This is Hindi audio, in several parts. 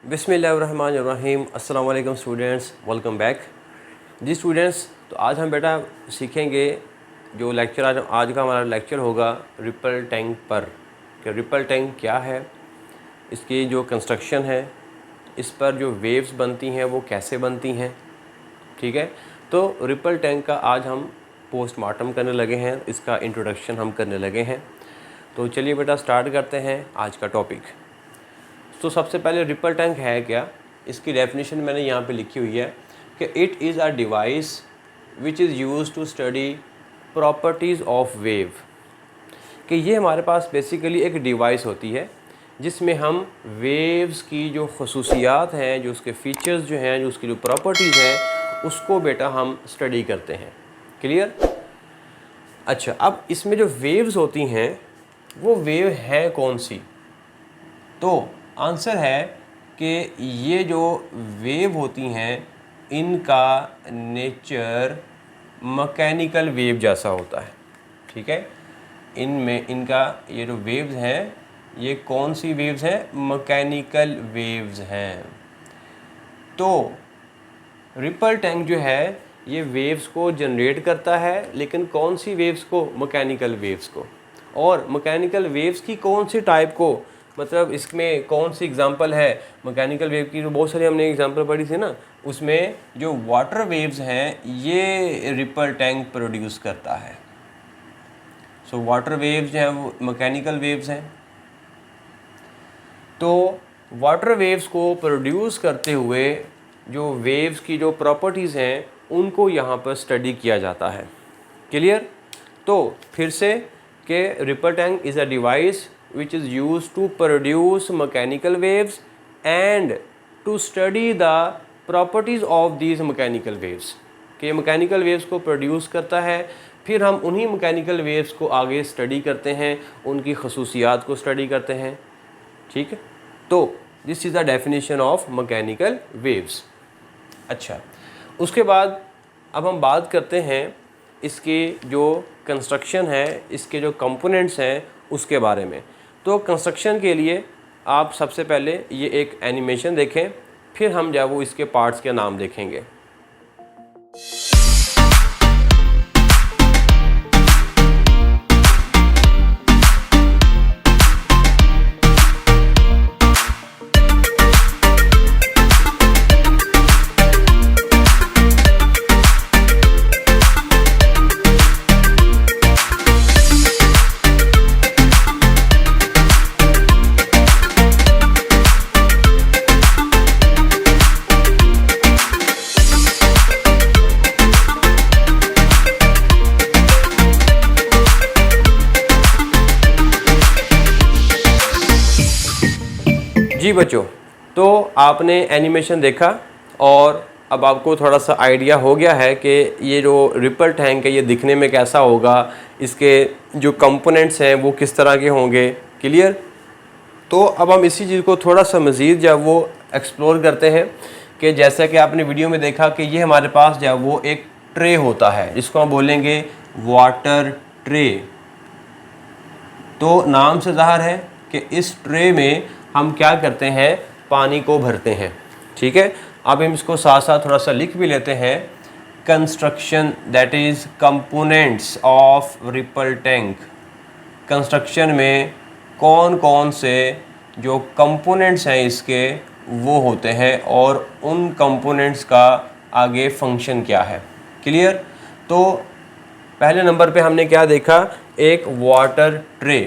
बिस्मिल्लाहिर्रहमानिर्रहीम। अस्सलाम वालेकुम स्टूडेंट्स, वेलकम बैक। जी स्टूडेंट्स, तो आज हम बेटा सीखेंगे जो लेक्चर आज का हमारा लेक्चर होगा रिपल टैंक पर कि रिपल टैंक क्या है, इसकी जो कंस्ट्रक्शन है, इस पर जो वेव्स बनती हैं वो कैसे बनती हैं। ठीक है, तो रिपल टैंक का आज हम पोस्टमार्टम करने लगे हैं, इसका इंट्रोडक्शन हम करने लगे हैं। तो चलिए बेटा स्टार्ट करते हैं आज का टॉपिक। तो सबसे पहले रिपल टैंक है क्या, इसकी डेफिनेशन मैंने यहाँ पे लिखी हुई है कि it is a device which is use to study properties of wave. कि ये हमारे पास बेसिकली एक डिवाइस होती है जिसमें हम वेव्स की जो खसूसियात हैं, जो उसके फीचर्स जो हैं, जो उसकी जो प्रॉपर्टीज़ हैं, उसको बेटा हम स्टडी करते हैं। क्लियर? अच्छा, अब इसमें जो वेव्स होती हैं वो वेव है कौन सी? तो आंसर है कि ये जो वेव होती हैं इनका नेचर मैकेनिकल वेव जैसा होता है। ठीक है, इनमें इनका ये जो वेव्स हैं ये कौन सी वेव्स हैं? मैकेनिकल वेव्स हैं। तो रिपल टैंक जो है ये वेव्स को जनरेट करता है, लेकिन कौन सी वेव्स को? मैकेनिकल वेव्स को। और मैकेनिकल वेव्स की कौन सी टाइप को, मतलब इसमें कौन सी एग्जांपल है मैकेनिकल वेव की? तो बहुत सारी हमने एग्जांपल पढ़ी थी ना, उसमें जो वाटर वेव्स हैं ये रिपल टैंक प्रोड्यूस करता है। सो वाटर वेव्स जो हैं वो मैकेनिकल वेव्स हैं। तो वाटर वेव्स को प्रोड्यूस करते हुए जो वेव्स की जो प्रॉपर्टीज़ हैं उनको यहाँ पर स्टडी किया जाता है। क्लियर? तो फिर से कि ripple tank is a device which is used to produce mechanical waves and to study the properties of these mechanical waves। कि mechanical waves को produce करता है, फिर हम उन्हीं mechanical waves को आगे study करते हैं, उनकी खसूसियात को study करते हैं। ठीक है, तो this is the definition of mechanical waves। अच्छा, उसके बाद अब हम बात करते हैं इसकी जो कंस्ट्रक्शन है, इसके जो कंपोनेंट्स हैं उसके बारे में। तो कंस्ट्रक्शन के लिए आप सबसे पहले ये एक एनिमेशन देखें, फिर हम जो वो इसके पार्ट्स के नाम देखेंगे। जी बच्चों, तो आपने एनिमेशन देखा और अब आपको थोड़ा सा आइडिया हो गया है कि ये जो रिपल टैंक है ये दिखने में कैसा होगा, इसके जो कंपोनेंट्स हैं वो किस तरह के होंगे। क्लियर? तो अब हम इसी चीज़ को थोड़ा सा मज़ीद जब वो एक्सप्लोर करते हैं कि जैसा कि आपने वीडियो में देखा कि ये हमारे पास जब वो एक ट्रे होता है जिसको हम बोलेंगे वाटर ट्रे। तो नाम से ज़ाहिर है कि इस ट्रे में हम क्या करते हैं? पानी को भरते हैं। ठीक है, अब हम इसको साथ साथ थोड़ा सा लिख भी लेते हैं। Construction, that is components of ripple tank. Construction में कौन कौन से जो कंपोनेंट्स हैं इसके वो होते हैं और उन कंपोनेंट्स का आगे फंक्शन क्या है। क्लियर? तो पहले नंबर पे हमने क्या देखा? एक वाटर ट्रे।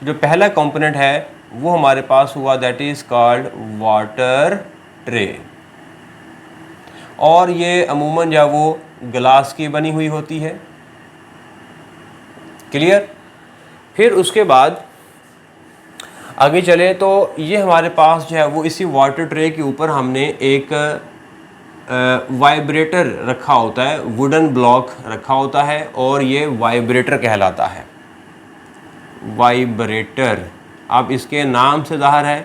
जो पहला कंपोनेंट है वो हमारे पास हुआ, that is called water tray. और ये अमूमन या वो ग्लास की बनी हुई होती है। क्लियर? फिर उसके बाद आगे चले तो ये हमारे पास जो है वो इसी वाटर ट्रे के ऊपर हमने एक वाइब्रेटर रखा होता है, वुडन ब्लॉक रखा होता है और ये वाइब्रेटर कहलाता है। वाइब्रेटर, अब इसके नाम से ज़ाहिर है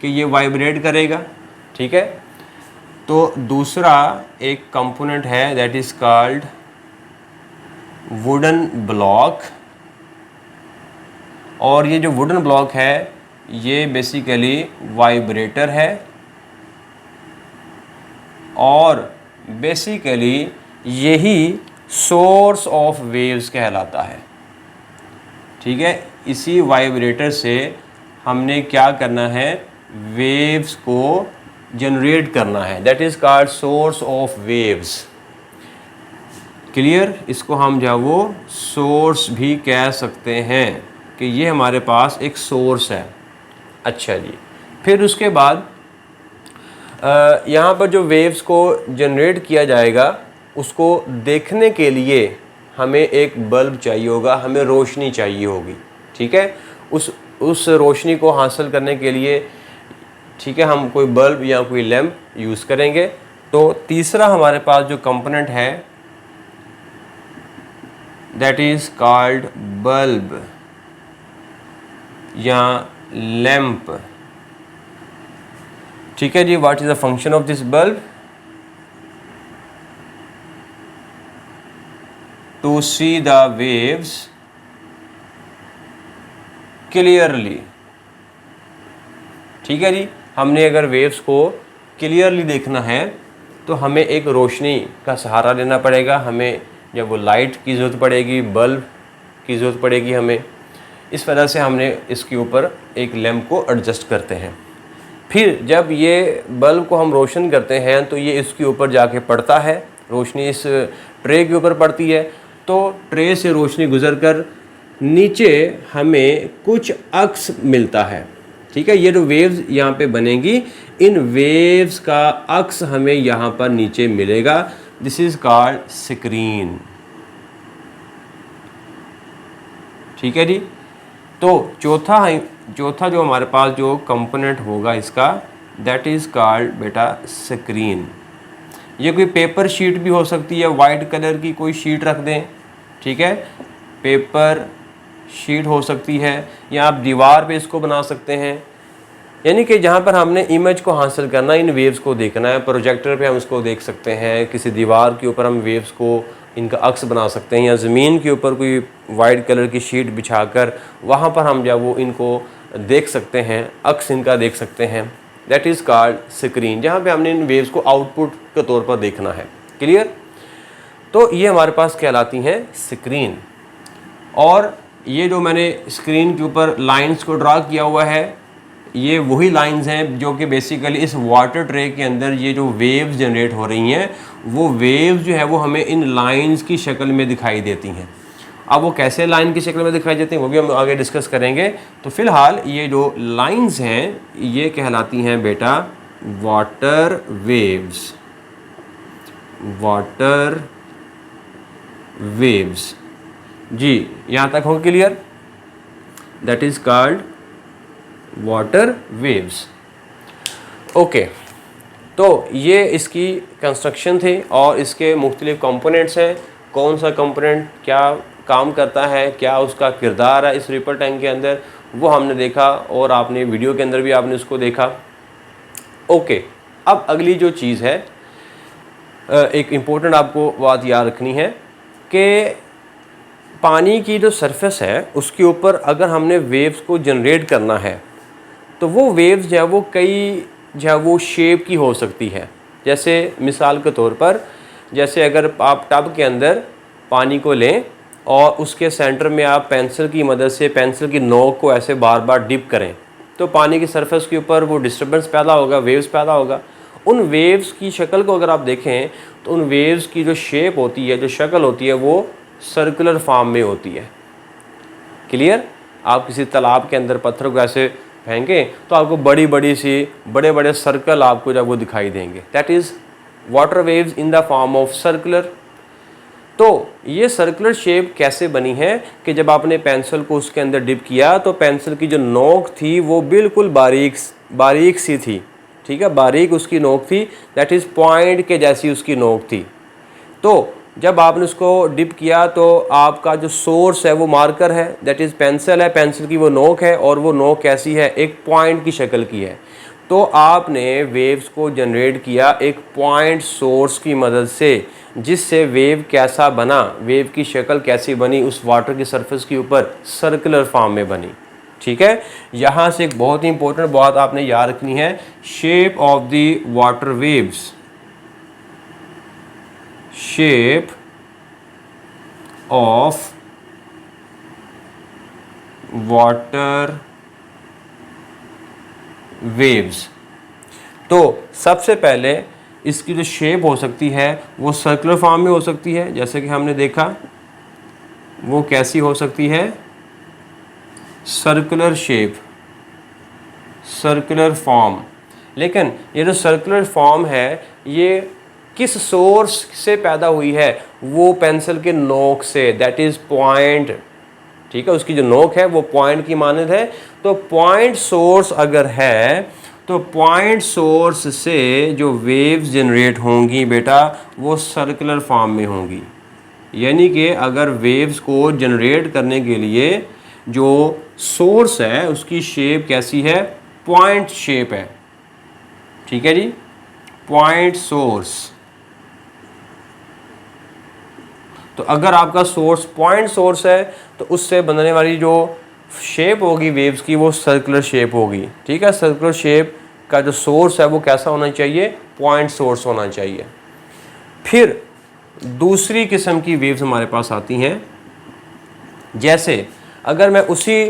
कि ये वाइब्रेट करेगा। ठीक है, तो दूसरा एक कंपोनेंट है that is called wooden block. और ये जो वुडन ब्लॉक है ये बेसिकली वाइब्रेटर है और बेसिकली यही सोर्स ऑफ वेव्स कहलाता है। ठीक है, इसी वाइब्रेटर से हमने क्या करना है, वेव्स को जनरेट करना है, that is called source of waves. Clear, इसको हम जो वो सोर्स भी कह सकते हैं कि ये हमारे पास एक सोर्स है। अच्छा जी, फिर उसके बाद यहाँ पर जो वेव्स को जनरेट किया जाएगा उसको देखने के लिए हमें एक बल्ब चाहिए होगा, हमें रोशनी चाहिए होगी। ठीक है, उस रोशनी को हासिल करने के लिए, ठीक है, हम कोई बल्ब या कोई लैंप यूज़ करेंगे। तो तीसरा हमारे पास जो कंपोनेंट है दैट इज़ कॉल्ड बल्ब या लैंप। ठीक है जी, what is the function of this bulb? To see the waves clearly. ठीक है जी, हमने अगर वेव्स को क्लियरली देखना है तो हमें एक रोशनी का सहारा लेना पड़ेगा, हमें जब वो लाइट की ज़रूरत पड़ेगी, बल्ब की ज़रूरत पड़ेगी हमें। इस वजह से हमने इसके ऊपर एक लैंप को एडजस्ट करते हैं। फिर जब ये बल्ब को हम रोशन करते हैं तो ये इसके ऊपर जाके पड़ता है, रोशनी इस ट्रे के ऊपर पड़ती है, तो ट्रे से रोशनी गुजरकर नीचे हमें कुछ अक्स मिलता है। ठीक है, ये जो वेव्स यहाँ पे बनेंगी, इन वेव्स का अक्स हमें यहाँ पर नीचे मिलेगा। This is called screen. ठीक है जी, तो चौथा जो हमारे पास जो कंपोनेंट होगा इसका, दैट इज़ कॉल्ड बेटा स्क्रीन। ये कोई पेपर शीट भी हो सकती है, वाइट कलर की कोई शीट रख दें। ठीक है, पेपर शीट हो सकती है, या आप दीवार पे इसको बना सकते हैं। यानी कि जहाँ पर हमने इमेज को हासिल करना, इन वेव्स को देखना है, प्रोजेक्टर पे हम इसको देख सकते हैं, किसी दीवार के ऊपर हम वेव्स को इनका अक्स बना सकते हैं, या ज़मीन के ऊपर कोई वाइट कलर की शीट बिछाकर वहाँ पर हम जब वो इनको देख सकते हैं, अक्स इनका देख सकते हैं। दैट इज़ कॉल्ड स्क्रीन, जहाँ पे हमने इन वेव्स को आउटपुट के तौर पर देखना है। क्लियर, तो ये हमारे पास कहलाती हैं स्क्रीन। और ये जो मैंने स्क्रीन के ऊपर लाइंस को ड्रा किया हुआ है, ये वही लाइंस हैं जो कि बेसिकली इस वाटर ट्रे के अंदर ये जो वेव्स जनरेट हो रही हैं, वो वेव्स जो है वो हमें इन लाइंस की शक्ल में दिखाई देती हैं। अब वो कैसे लाइन की शक्ल में दिखाई देती हैं वो भी हम आगे डिस्कस करेंगे। तो फ़िलहाल ये जो लाइंस हैं ये कहलाती हैं बेटा वाटर वेव्स। वाटर वेव्स जी, यहाँ तक हो clear? That is called water waves. Okay, तो ये इसकी कंस्ट्रक्शन थी और इसके मुख्तलिफ कंपोनेंट्स हैं। कौन सा कंपोनेंट क्या काम करता है, क्या उसका किरदार है इस रिपल टैंक के अंदर, वो हमने देखा और आपने वीडियो के अंदर भी आपने उसको देखा। ओके, अब अगली जो चीज़ है, एक इम्पोर्टेंट आपको बात याद रखनी है कि पानी की जो सरफेस है उसके ऊपर अगर हमने वेव्स को जनरेट करना है तो वो वेव्स जो है वो कई जो है वो शेप की हो सकती है। जैसे मिसाल के तौर पर, जैसे अगर आप टब के अंदर पानी को लें और उसके सेंटर में आप पेंसिल की मदद से पेंसिल की नोक को ऐसे बार बार डिप करें तो पानी की सरफेस के ऊपर वो डिस्टर्बेंस पैदा होगा, वेव्स पैदा होगा। उन वेव्स की शक्ल को अगर आप देखें तो उन वेव्स की जो शेप होती है, जो शक्ल होती है, वो सर्कुलर फॉर्म में होती है। क्लियर, आप किसी तालाब के अंदर पत्थर को ऐसे फेंकें तो आपको बड़ी बड़ी सी बड़े बड़े सर्कल आपको जब वो दिखाई देंगे, that is water waves in the form of circular. तो ये सर्कुलर शेप कैसे बनी है कि जब आपने पेंसिल को उसके अंदर डिप किया तो पेंसिल की जो नोक थी वो बिल्कुल बारीक सी थी। ठीक है, बारीक उसकी नोक थी, दैट इज़ पॉइंट के जैसी उसकी नोक थी। तो जब आपने उसको डिप किया तो आपका जो सोर्स है वो मार्कर है, दैट इज़ पेंसिल है, पेंसिल की वो नोक है और वो नोक कैसी है, एक पॉइंट की शक्ल की है। तो आपने वेव्स को जनरेट किया एक पॉइंट सोर्स की मदद से, जिससे वेव कैसा बना, वेव की शक्ल कैसी बनी, उस वाटर की सरफेस के ऊपर सर्कुलर फॉर्म में बनी। ठीक है। यहाँ से एक बहुत ही इंपॉर्टेंट बात आपने याद रखनी है, shape of the water waves, shape of water waves. तो सबसे पहले इसकी जो शेप हो सकती है वो सर्कुलर फॉर्म में हो सकती है, जैसे कि हमने देखा वो कैसी हो सकती है, सर्कुलर शेप, सर्कुलर फॉर्म। लेकिन ये जो सर्कुलर फॉर्म है ये किस सोर्स से पैदा हुई है, वो पेंसिल के नोक से, दैट इज पॉइंट, ठीक है। उसकी जो नोक है वो पॉइंट की मानद है। तो पॉइंट सोर्स अगर है तो पॉइंट सोर्स से जो वेव्स जनरेट होंगी बेटा वो सर्कुलर फॉर्म में होंगी। यानी कि अगर वेव्स को जनरेट करने के लिए जो सोर्स है उसकी शेप कैसी है, पॉइंट शेप है, ठीक है जी, पॉइंट सोर्स। तो अगर आपका सोर्स पॉइंट सोर्स है तो उससे बनने वाली जो शेप होगी वेव्स की वो सर्कुलर शेप होगी, ठीक है। सर्कुलर शेप का जो सोर्स है वो कैसा होना चाहिए, पॉइंट सोर्स होना चाहिए। फिर दूसरी किस्म की वेव्स हमारे पास आती हैं, जैसे अगर मैं उसी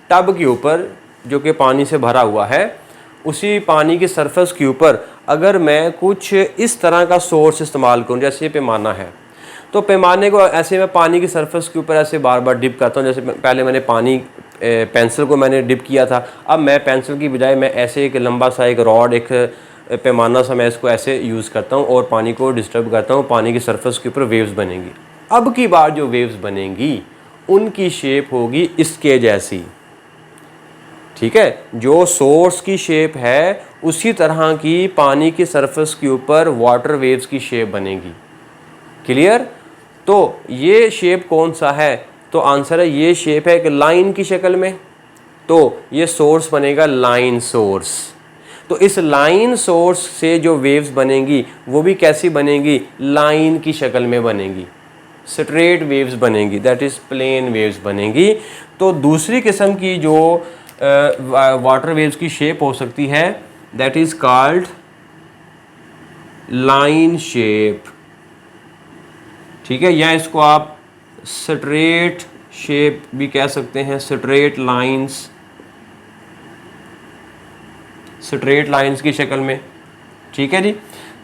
टब के ऊपर जो कि पानी से भरा हुआ है, उसी पानी की सरफेस के ऊपर अगर मैं कुछ इस तरह का सोर्स इस्तेमाल करूँ, जैसे ये पैमाना है, तो पैमाने को ऐसे मैं पानी की सरफेस के ऊपर ऐसे बार बार डिप करता हूँ। जैसे पहले मैंने पानी पेंसिल को मैंने डिप किया था, अब मैं पेंसिल की बजाय मैं ऐसे एक लंबा सा एक रॉड, एक पैमाना सा मैं इसको ऐसे यूज़ करता हूँ और पानी को डिस्टर्ब करता हूँ, पानी की सरफेस के ऊपर वेव्स बनेंगी। अब की बार जो वेव्स बनेंगी उनकी शेप होगी इसके जैसी, ठीक है। जो सोर्स की शेप है उसी तरह की पानी की सरफेस के ऊपर वाटर वेव्स की शेप बनेगी। क्लियर। तो ये शेप कौन सा है, तो आंसर है ये शेप है एक लाइन की शक्ल में। तो ये सोर्स बनेगा लाइन सोर्स। तो इस लाइन सोर्स से जो वेव्स बनेंगी वो भी कैसी बनेंगी, लाइन की शक्ल में बनेंगी, स्ट्रेट वेव्स बनेंगी, दैट इज़ प्लेन वेव्स बनेंगी। तो दूसरी किस्म की जो वाटर वेव्स की शेप हो सकती है that is called line shape, ठीक है। या इसको आप स्ट्रेट शेप भी कह सकते हैं, स्ट्रेट लाइंस, स्ट्रेट लाइंस की शक्ल में, ठीक है जी।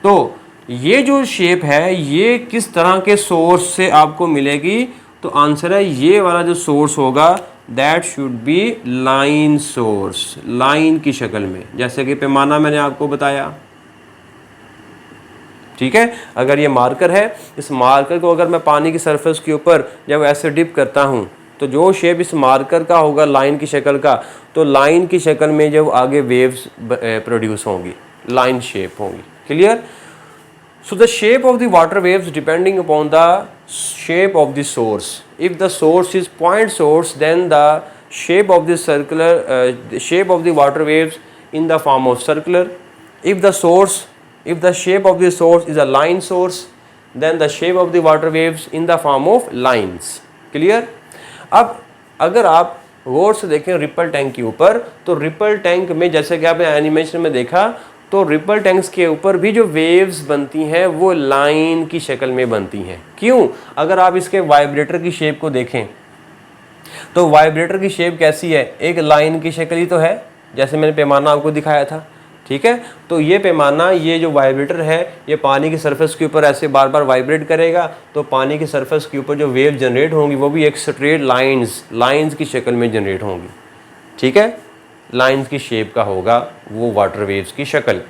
तो ये जो शेप है ये किस तरह के सोर्स से आपको मिलेगी, तो आंसर है ये वाला जो सोर्स होगा that should be line source, line की शक्ल में, जैसे कि पैमाना मैंने आपको बताया, ठीक है। अगर ये मार्कर है, इस मार्कर को अगर मैं पानी की सरफेस के ऊपर जब ऐसे डिप करता हूँ तो जो शेप इस मार्कर का होगा लाइन की शक्ल का, तो लाइन की शक्ल में जब आगे वेव्स प्रोड्यूस होंगी, लाइन शेप होंगी। Clear. So the shape of the water waves depending upon the shape of the source. If the source is point source then the shape of the circular shape of the water waves in the form of circular. If the shape of the source is a line source, then the shape of the water waves in the form of lines. Clear? अब अगर आप गौर से देखें रिपल टैंक के ऊपर, तो रिपल टैंक में जैसे कि आपने एनिमेशन में देखा, तो रिपल टैंक्स के ऊपर भी जो वेव्स बनती हैं वो लाइन की शक्ल में बनती हैं। क्यों? अगर आप इसके वाइब्रेटर की शेप को देखें तो वाइब्रेटर की शेप कैसी है, एक लाइन की शक्ल ही तो है, जैसे मैंने पैमाना आपको दिखाया था, ठीक है। तो ये पैमाना, ये जो वाइब्रेटर है, ये पानी की सरफेस के ऊपर ऐसे बार बार वाइब्रेट करेगा, तो पानी की सरफेस के ऊपर जो वेव जनरेट होंगी वो भी एक स्ट्रेट लाइंस की शक्ल में जनरेट होंगी, ठीक है। लाइंस की शेप का होगा वो वाटर वेव्स की शक्ल।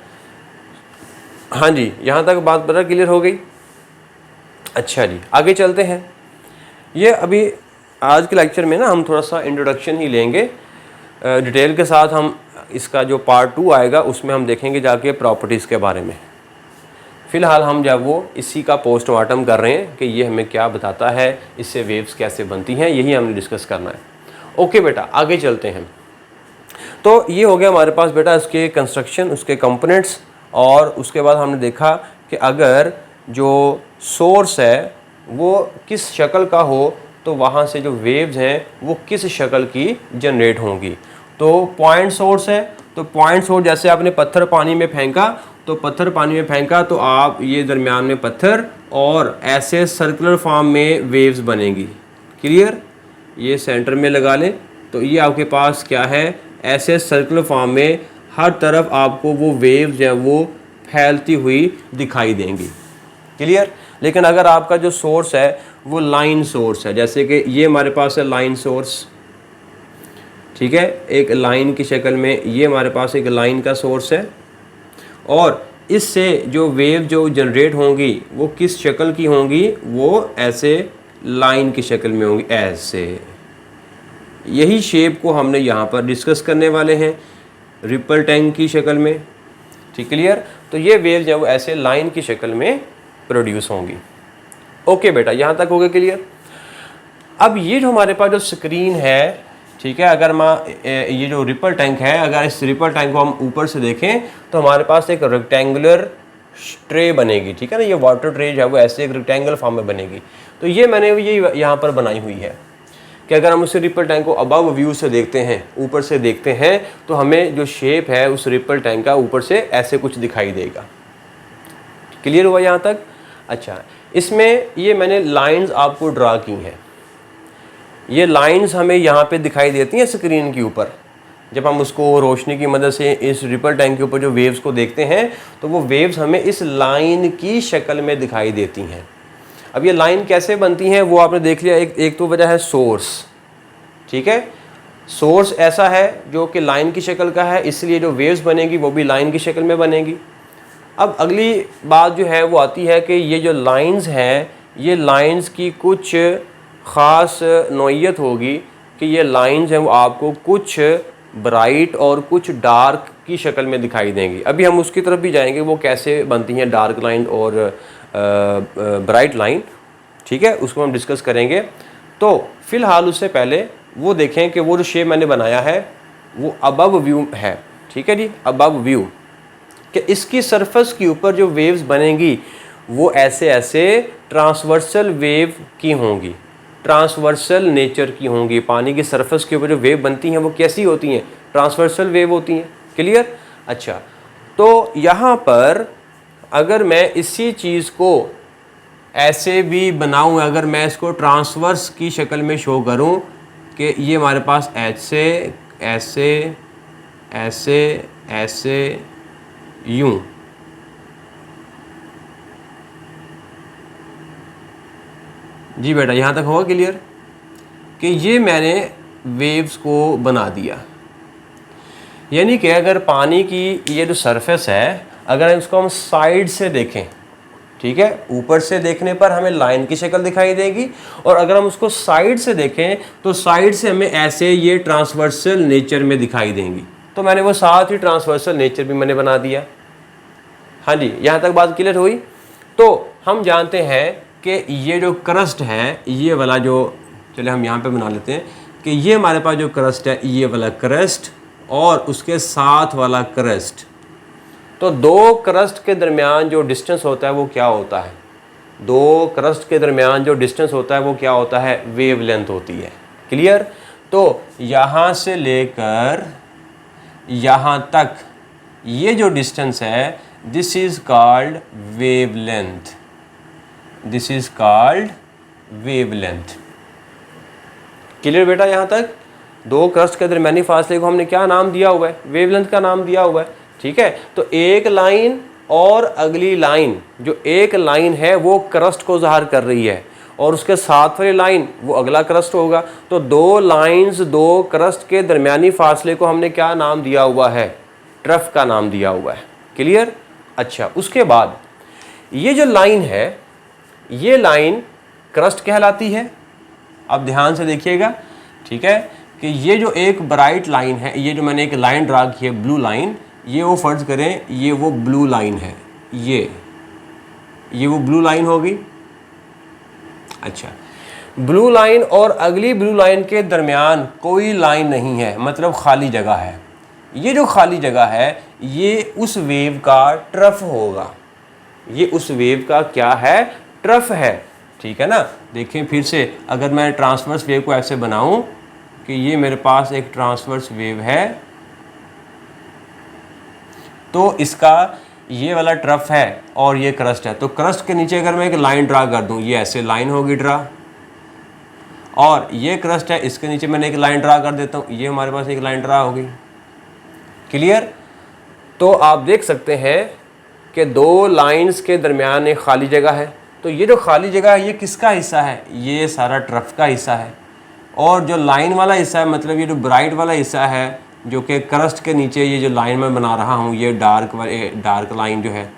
हाँ जी, यहाँ तक बात बड़ा क्लियर हो गई। अच्छा जी, आगे चलते हैं। ये अभी आज के लेक्चर में ना हम थोड़ा सा इंट्रोडक्शन ही लेंगे, डिटेल के साथ हम इसका जो पार्ट 2 आएगा उसमें हम देखेंगे जाके प्रॉपर्टीज़ के बारे में। फ़िलहाल हम जब वो इसी का पोस्टमार्टम कर रहे हैं कि ये हमें क्या बताता है, इससे वेव्स कैसे बनती हैं, यही हमने डिस्कस करना है। ओके बेटा, आगे चलते हैं। तो ये हो गया हमारे पास बेटा इसके कंस्ट्रक्शन, उसके कंपोनेंट्स, और उसके बाद हमने देखा कि अगर जो सोर्स है वो किस शक्ल का हो तो वहाँ से जो वेव्स हैं वो किस शक्ल की जनरेट होंगी। तो पॉइंट सोर्स है, तो पॉइंट सोर्स जैसे आपने पत्थर पानी में फेंका, तो पत्थर पानी में फेंका तो आप ये दरमियान में पत्थर और ऐसे सर्कुलर फॉर्म में वेव्स बनेंगी। क्लियर? ये सेंटर में लगा लें तो ये आपके पास क्या है, ऐसे सर्कुलर फॉर्म में हर तरफ आपको वो वेव्स जो है वो फैलती हुई दिखाई देंगी। क्लियर? लेकिन अगर आपका जो सोर्स है वो लाइन सोर्स है, जैसे कि ये हमारे पास है लाइन सोर्स, ठीक है, एक लाइन की शक्ल में ये हमारे पास एक लाइन का सोर्स है, और इससे जो वेव जो जनरेट होंगी वो किस शक्ल की होंगी, वो ऐसे लाइन की शक्ल में होंगी, ऐसे। यही शेप को हमने यहाँ पर डिस्कस करने वाले हैं रिपल टैंक की शक्ल में। ठीक, क्लियर? तो ये वेव जो है वो ऐसे लाइन की शक्ल में प्रोड्यूस होंगी। ओके बेटा, यहाँ तक हो गया क्लियर? अब ये जो हमारे पास जो स्क्रीन है, ठीक है, अगर ये जो रिपल टैंक है, अगर इस रिपल टैंक को हम ऊपर से देखें तो हमारे पास एक रेक्टेंगुलर ट्रे बनेगी। ठीक है ना, ये वाटर ट्रे जो है वो ऐसे एक रेक्टेंगल फॉर्म में बनेगी। तो ये मैंने ये यहाँ पर बनाई हुई है कि अगर हम उस रिपल टैंक को अबव व्यू से देखते हैं, ऊपर से देखते हैं, तो हमें जो शेप है उस रिपल टैंक का ऊपर से ऐसे कुछ दिखाई देगा। क्लियर हुआ यहाँ तक? अच्छा, इसमें ये मैंने लाइंस आपको ड्रा की हैं। ये लाइंस हमें यहाँ पे दिखाई देती हैं स्क्रीन के ऊपर। जब हम उसको रोशनी की मदद से इस रिपल टैंक के ऊपर जो वेव्स को देखते हैं तो वो वेव्स हमें इस लाइन की शक्ल में दिखाई देती हैं। अब ये लाइन कैसे बनती हैं वो आपने देख लिया। एक तो वजह है सोर्स, ठीक है, सोर्स ऐसा है जो कि लाइन की शक्ल का है, इसलिए जो वेव्स बनेगी वो भी लाइन की शक्ल में बनेगी। अब अगली बात जो है वो आती है कि ये जो लाइंस हैं, ये लाइंस की कुछ ख़ास नौइयत होगी कि ये लाइंस हैं वो आपको कुछ ब्राइट और कुछ डार्क की शक्ल में दिखाई देंगी। अभी हम उसकी तरफ भी जाएंगे, वो कैसे बनती हैं डार्क लाइन और ब्राइट लाइन, ठीक है, उसको हम डिस्कस करेंगे। तो फ़िलहाल उससे पहले वो देखें कि वो जो शेप मैंने बनाया है वो अबव व्यू है। ठीक है जी, अबव व्यू, कि इसकी सरफेस के ऊपर जो वेव्स बनेंगी वो ऐसे ऐसे ट्रांसवर्सल वेव की होंगी, ट्रांसवर्सल नेचर की होंगी। पानी की सरफेस के ऊपर जो वेव बनती हैं वो कैसी होती हैं? ट्रांसवर्सल वेव होती हैं। क्लियर? अच्छा, तो यहाँ पर अगर मैं इसी चीज़ को ऐसे भी बनाऊँ, अगर मैं इसको ट्रांसवर्स की शक्ल में शो करूँ कि ये हमारे पास ऐसे ऐसे ऐसे ऐसे यूँ, जी बेटा यहाँ तक होगा क्लियर? कि ये मैंने वेव्स को बना दिया। यानी कि अगर पानी की ये जो सरफेस है, अगर इसको हम साइड से देखें, ठीक है, ऊपर से देखने पर हमें लाइन की शक्ल दिखाई देगी, और अगर हम उसको साइड से देखें तो साइड से हमें ऐसे ये ट्रांसवर्सल नेचर में दिखाई देंगी। तो मैंने वो साथ ही ट्रांसवर्सल नेचर भी मैंने बना दिया। हाँ जी, यहाँ तक बात क्लियर हुई? तो हम जानते हैं कि ये जो क्रस्ट है, ये वाला जो, चले हम यहाँ पे बना लेते हैं कि ये हमारे पास जो क्रस्ट है, ये वाला क्रस्ट और उसके साथ वाला क्रस्ट, तो दो क्रस्ट के दरमियान जो डिस्टेंस होता है वो क्या होता है? दो क्रस्ट के दरमियान जो डिस्टेंस होता है वो क्या होता है? वेवलेंथ होती है। क्लियर? तो यहाँ से लेकर यहाँ तक ये जो डिस्टेंस है, this is called wavelength, this is called wavelength. Clear बेटा? यहाँ तक दो क्रस्ट के दरमियानी फासले को हमने क्या नाम दिया हुआ है? वेवलेंथ का नाम दिया हुआ है। ठीक है, तो एक लाइन और अगली लाइन, जो एक लाइन है वो क्रस्ट को ज़ाहिर कर रही है और उसके साथ वाली लाइन वो अगला क्रस्ट होगा। तो दो लाइंस, दो क्रस्ट के दरमियानी फासले को हमने क्या नाम दिया हुआ है? ट्रफ का नाम दिया हुआ है। क्लियर? अच्छा, उसके बाद ये जो लाइन है, ये लाइन क्रस्ट कहलाती है। अब ध्यान से देखिएगा, ठीक है, कि ये जो एक ब्राइट लाइन है, ये जो मैंने एक लाइन ड्रा की है ब्लू लाइन, ये वो फ़र्ज़ करें ये वो ब्लू लाइन है, ये वो ब्लू लाइन होगी। अच्छा, ब्लू लाइन और अगली ब्लू लाइन के दरमियान कोई लाइन नहीं है, मतलब खाली जगह है। ये जो खाली जगह है ये उस वेव का ट्रफ होगा, ये उस वेव का क्या है? ट्रफ है। ठीक है ना? देखें फिर से, अगर मैं ट्रांसवर्स वेव को ऐसे बनाऊं, कि ये मेरे पास एक ट्रांसवर्स वेव है, तो इसका ये वाला ट्रफ है और ये क्रस्ट है। तो क्रस्ट के नीचे अगर मैं एक लाइन ड्रा कर दूं, ये ऐसे लाइन होगी ड्रा, और ये क्रस्ट है, इसके नीचे मैंने एक लाइन ड्रा कर देता हूँ, ये हमारे पास एक लाइन ड्रा होगी। क्लियर? तो आप देख सकते हैं कि दो लाइंस के दरमियान एक खाली जगह है। तो ये जो खाली जगह है ये किसका हिस्सा है? ये सारा ट्रफ का हिस्सा है। और जो लाइन वाला हिस्सा है, मतलब ये जो ब्राइट वाला हिस्सा है, जो कि क्रस्ट के नीचे ये जो लाइन मैं बना रहा हूँ, ये डार्क लाइन जो है,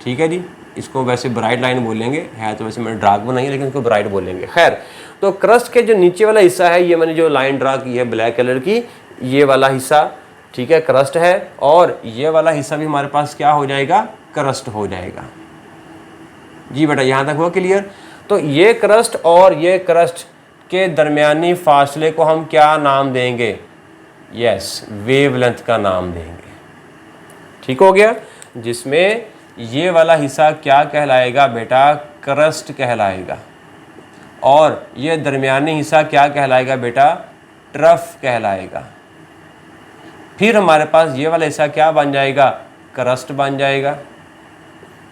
ठीक है जी, इसको वैसे ब्राइट लाइन बोलेंगे, है तो वैसे मैंने डार्क बनाई है लेकिन इसको ब्राइट बोलेंगे। खैर, तो क्रस्ट के जो नीचे वाला हिस्सा है, ये मैंने जो लाइन ड्रा की है ब्लैक कलर की, ये वाला हिस्सा, ठीक है, क्रस्ट है, और ये वाला हिस्सा भी हमारे पास क्या हो जाएगा? क्रस्ट हो जाएगा। जी बेटा, यहाँ तक हुआ क्लियर? तो ये क्रस्ट और ये क्रस्ट के दरमियानी फासले को हम क्या नाम देंगे? यस, वेवलेंथ का नाम देंगे। ठीक हो गया? जिसमें ये वाला हिस्सा क्या कहलाएगा बेटा? क्रस्ट कहलाएगा, और ये दरमियानी हिस्सा क्या कहलाएगा बेटा? ट्रफ कहलाएगा। फिर हमारे पास ये वाला हिस्सा क्या बन जाएगा? क्रस्ट बन जाएगा।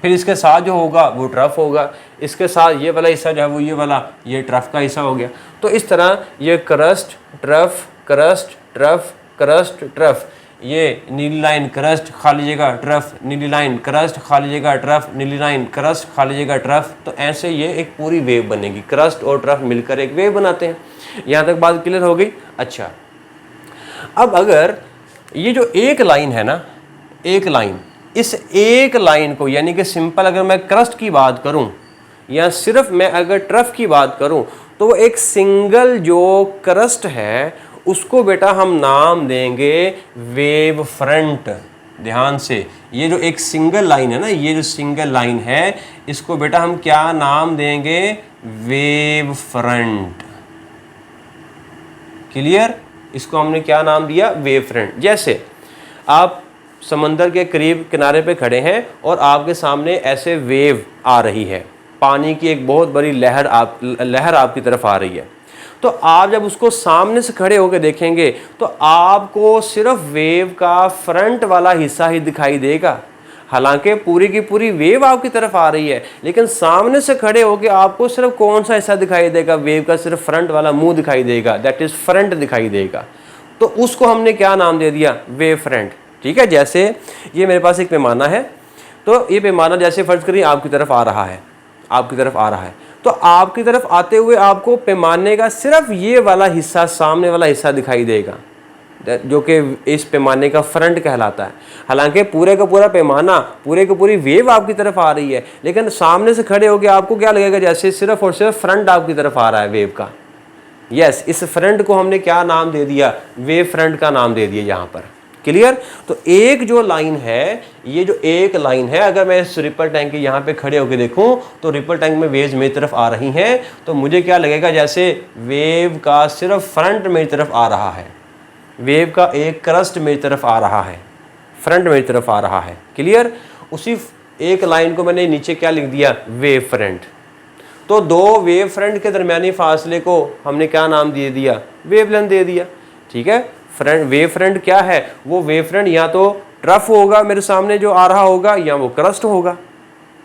फिर इसके साथ जो होगा वो ट्रफ होगा, इसके साथ ये वाला हिस्सा जो है वो ये ट्रफ का हिस्सा हो गया। तो इस तरह ये crust trough crust trough crust trough, ये नीली लाइन क्रस्ट खाली जगह ट्रफ, नीली लाइन क्रस्ट खाली जगह ट्रफ, नीली लाइन क्रस्ट खाली जगह ट्रफ। तो ऐसे ये एक पूरी वेव बनेगी। क्रस्ट और ट्रफ मिलकर एक वेव बनाते हैं। यहाँ तक बात क्लियर हो गई? अच्छा, अब अगर ये जो एक लाइन है ना, एक लाइन, इस एक लाइन को, यानी कि सिंपल अगर मैं क्रस्ट की बात करूं या सिर्फ मैं अगर ट्रफ की बात करूं, तो वो एक सिंगल जो क्रस्ट है उसको बेटा हम नाम देंगे वेव फ्रंट। ध्यान से, ये जो एक सिंगल लाइन है ना, ये जो सिंगल लाइन है, इसको बेटा हम क्या नाम देंगे? Wave front. क्लियर? इसको हमने क्या नाम दिया? Wave front. जैसे आप समंदर के करीब किनारे पे खड़े हैं और आपके सामने ऐसे वेव आ रही है, पानी की एक बहुत बड़ी लहर आपकी तरफ आ रही है। तो आप जब उसको सामने से खड़े होकर देखेंगे तो आपको सिर्फ वेव का फ्रंट वाला हिस्सा ही दिखाई देगा। हालांकि पूरी की पूरी वेव आपकी तरफ आ रही है, लेकिन सामने से खड़े होकर आपको सिर्फ कौन सा हिस्सा दिखाई देगा? वेव का सिर्फ फ्रंट वाला मुंह दिखाई देगा, दैट इज फ्रंट दिखाई देगा। तो उसको हमने क्या नाम दे दिया? Wave front. ठीक है? जैसे ये मेरे पास एक पैमाना है, तो ये पैमाना जैसे फर्ज करिए आपकी तरफ आ रहा है, आपकी तरफ आ रहा है, तो आपकी तरफ आते हुए आपको पैमाने का सिर्फ ये वाला हिस्सा, सामने वाला हिस्सा दिखाई देगा, जो कि इस पैमाने का फ्रंट कहलाता है। हालांकि पूरे का पूरा पैमाना, पूरे की पूरी वेव आपकी तरफ आ रही है, लेकिन सामने से खड़े होकर आपको क्या लगेगा? जैसे सिर्फ और सिर्फ फ्रंट आपकी तरफ आ रहा है वेव का। यस, इस फ्रंट को हमने क्या नाम दे दिया? वेव फ्रंट का नाम दे दिया यहाँ पर। क्लियर? तो एक जो लाइन है, ये जो एक लाइन है, अगर मैं इस रिपल टैंक के यहाँ पे खड़े होकर देखूं तो रिपल टैंक में वेव्स मेरी तरफ आ रही हैं, तो मुझे क्या लगेगा? जैसे वेव का सिर्फ फ्रंट मेरी तरफ आ रहा है, वेव का एक क्रस्ट मेरी तरफ आ रहा है, फ्रंट मेरी तरफ आ रहा है। क्लियर? उसी एक लाइन को मैंने नीचे क्या लिख दिया? Wave front. तो दो वेव फ्रंट के दरमियानी फासले को हमने क्या नाम दे दिया? वेवलेंथ दे दिया। ठीक है? फ्रंट, वेव फ्रंट क्या है? वो वेव फ्रंट या तो ट्रफ होगा मेरे सामने जो आ रहा होगा, या वो क्रस्ट होगा।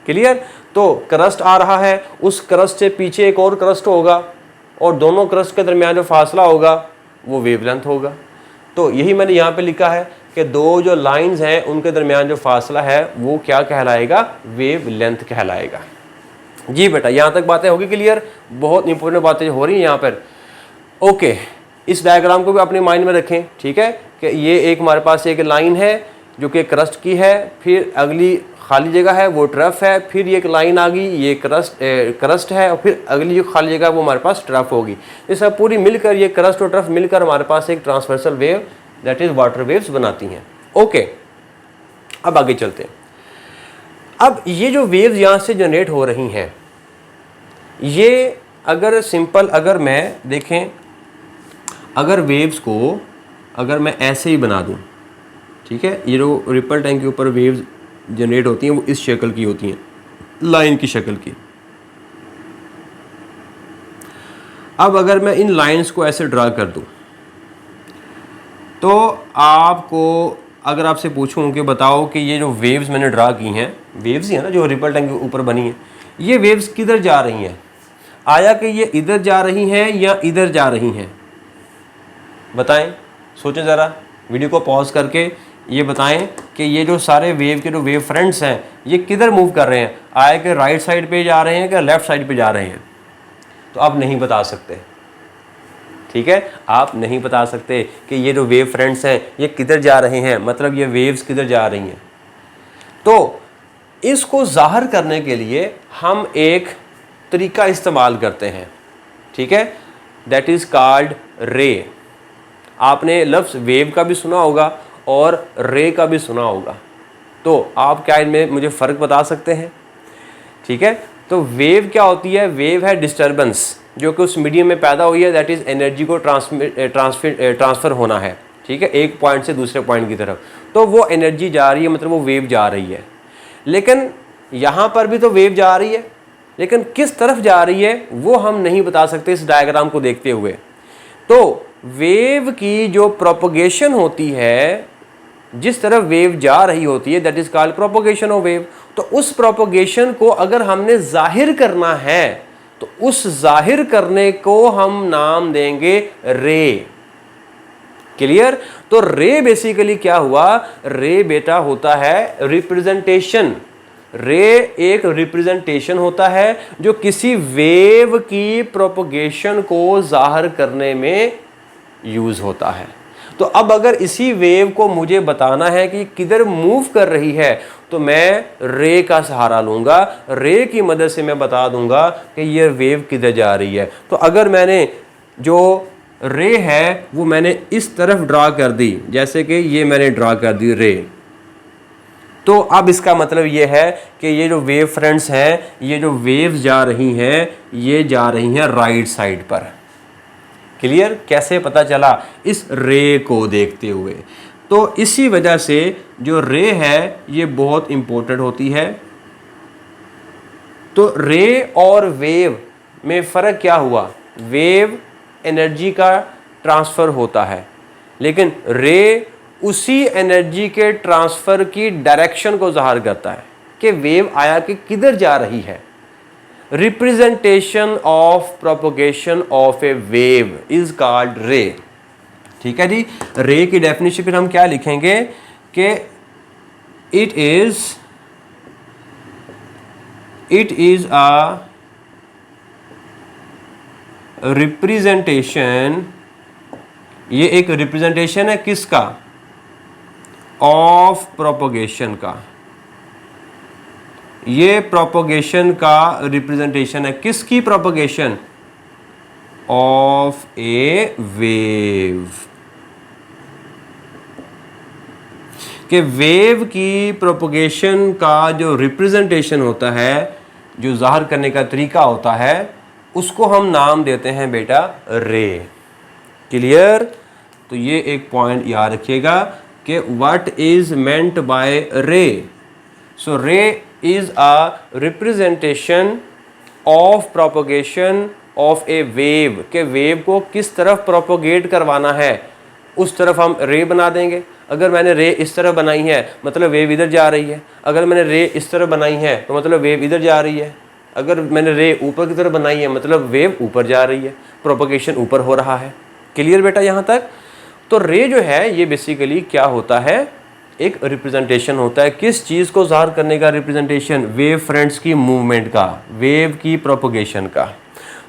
क्लियर? तो क्रस्ट आ रहा है, उस क्रस्ट से पीछे एक और क्रस्ट होगा, और दोनों क्रस्ट के दरमियान जो फासला होगा वो वेवलेंथ होगा। तो यही मैंने यहाँ पे लिखा है कि दो जो लाइंस हैं उनके दरमियान जो फासला है वो क्या कहलाएगा? वेवलेंथ कहलाएगा। जी बेटा, यहाँ तक बातें होगी क्लियर? बहुत इंपॉर्टेंट बातें हो रही हैं यहाँ पर। ओके, इस डायग्राम को भी अपने माइंड में रखें। ठीक है? कि ये एक हमारे पास एक लाइन है जो कि क्रस्ट की है, फिर अगली खाली जगह है वो ट्रफ है, फिर ये एक लाइन आ गई, ये क्रस्ट है, और फिर अगली जो खाली जगह वो हमारे पास ट्रफ होगी। ये सब पूरी मिलकर, ये क्रस्ट और ट्रफ मिलकर हमारे पास एक transversal wave, that is water waves बनाती हैं। ओके, अब आगे चलते हैं। अब ये जो वेव्स यहाँ से जनरेट हो रही हैं, ये अगर सिंपल, अगर मैं देखें, अगर वेव्स को अगर मैं ऐसे ही बना दूं, ठीक है, ये जो रिपल टैंक के ऊपर वेव्स जनरेट होती हैं वो इस शक्ल की होती हैं, लाइन की शक्ल की। अब अगर मैं इन लाइंस को ऐसे ड्रा कर दूं, तो आपको अगर आपसे पूछूं कि बताओ कि ये जो वेव्स मैंने ड्रा की हैं, वेव्स ही है ना जो रिपल टैंक के ऊपर बनी है, ये वेव्स किधर जा रही हैं? आया कि ये इधर जा रही हैं या इधर जा रही हैं? बताएं, सोचें ज़रा, वीडियो को पॉज करके ये बताएं कि ये जो सारे वेव के जो वेव फ्रंट्स हैं ये किधर मूव कर रहे हैं? आया कि राइट साइड पे जा रहे हैं कि लेफ़्ट साइड पे जा रहे हैं? तो आप नहीं बता सकते, ठीक है, आप नहीं बता सकते कि ये जो वेव फ्रंट्स हैं ये किधर जा रहे हैं, मतलब ये वेव्स किधर जा रही हैं। तो इसको ज़ाहिर करने के लिए हम एक तरीका इस्तेमाल करते हैं, ठीक है, दैट इज़ कॉल्ड रे। आपने लफ्ज़ वेव का भी सुना होगा और रे का भी सुना होगा, तो आप क्या इनमें मुझे फ़र्क बता सकते हैं? ठीक है, तो वेव क्या होती है? वेव है डिस्टर्बेंस जो कि उस मीडियम में पैदा हुई है, दैट इज़ एनर्जी को ट्रांसफ़र होना है, ठीक है, एक पॉइंट से दूसरे पॉइंट की तरफ, तो वो एनर्जी जा रही है, मतलब वो वेव जा रही है। लेकिन यहाँ पर भी तो वेव जा रही है, लेकिन किस तरफ जा रही है वो हम नहीं बता सकते इस डायग्राम को देखते हुए। तो वेव की जो प्रोपगेशन होती है, जिस तरफ वेव जा रही होती है, that is called propagation of wave. तो उस प्रोपगेशन को अगर हमने जाहिर करना है तो उस जाहिर करने को हम नाम देंगे रे। क्लियर? तो रे बेसिकली क्या हुआ? रे बेटा होता है रिप्रेजेंटेशन। रे एक रिप्रेजेंटेशन होता है जो किसी वेव की प्रोपगेशन को जाहिर करने में यूज होता है। तो अब अगर इसी वेव को मुझे बताना है कि किधर मूव कर रही है तो मैं रे का सहारा लूंगा, रे की मदद से मैं बता दूंगा कि ये वेव किधर जा रही है। तो अगर मैंने जो रे है वो मैंने इस तरफ ड्रा कर दी, जैसे कि ये मैंने ड्रा कर दी रे, तो अब इसका मतलब ये है कि ये जो वेव फ्रंट्स हैं, ये जो वेव्स जा रही हैं, ये जा रही हैं राइट साइड पर। क्लियर? कैसे पता चला? इस रे को देखते हुए। तो इसी वजह से जो रे है ये बहुत इंपॉर्टेंट होती है। तो रे और वेव में फ़र्क क्या हुआ? वेव एनर्जी का ट्रांसफ़र होता है, लेकिन रे उसी एनर्जी के ट्रांसफ़र की डायरेक्शन को ज़ाहिर करता है कि वेव आया कि किधर जा रही है। Representation of propagation of A wave is called रे। ठीक है जी। रे की डेफिनेशन फिर हम क्या लिखेंगे कि इट इज अ रिप्रेजेंटेशन, ये एक रिप्रेजेंटेशन है किसका? ऑफ प्रोपगेशन का। ये प्रोपगेशन का रिप्रेजेंटेशन है। किसकी प्रोपगेशन? Of A wave. कि वेव की प्रोपगेशन का जो रिप्रेजेंटेशन होता है, जो जाहिर करने का तरीका होता है, उसको हम नाम देते हैं बेटा रे। क्लियर? तो ये एक पॉइंट याद रखिएगा कि व्हाट इज मेंट बाय रे। सो रे is a representation of propagation of A wave, के वेव को किस तरफ प्रोपोगेट करवाना है उस तरफ हम रे बना देंगे। अगर मैंने रे इस तरफ बनाई है मतलब वेव इधर जा रही है, अगर मैंने रे इस तरफ बनाई है तो मतलब वेव इधर जा रही है, अगर मैंने रे ऊपर की तरफ बनाई है मतलब वेव ऊपर जा रही है, प्रोपोगेशन ऊपर हो रहा है। क्लियर बेटा यहाँ तक? तो रे जो है ये बेसिकली क्या होता है? एक रिप्रेजेंटेशन होता है। किस चीज़ को ज़ाहिर करने का रिप्रेजेंटेशन? वेव फ्रंट्स की मूवमेंट का, वेव की प्रोपोगेशन का।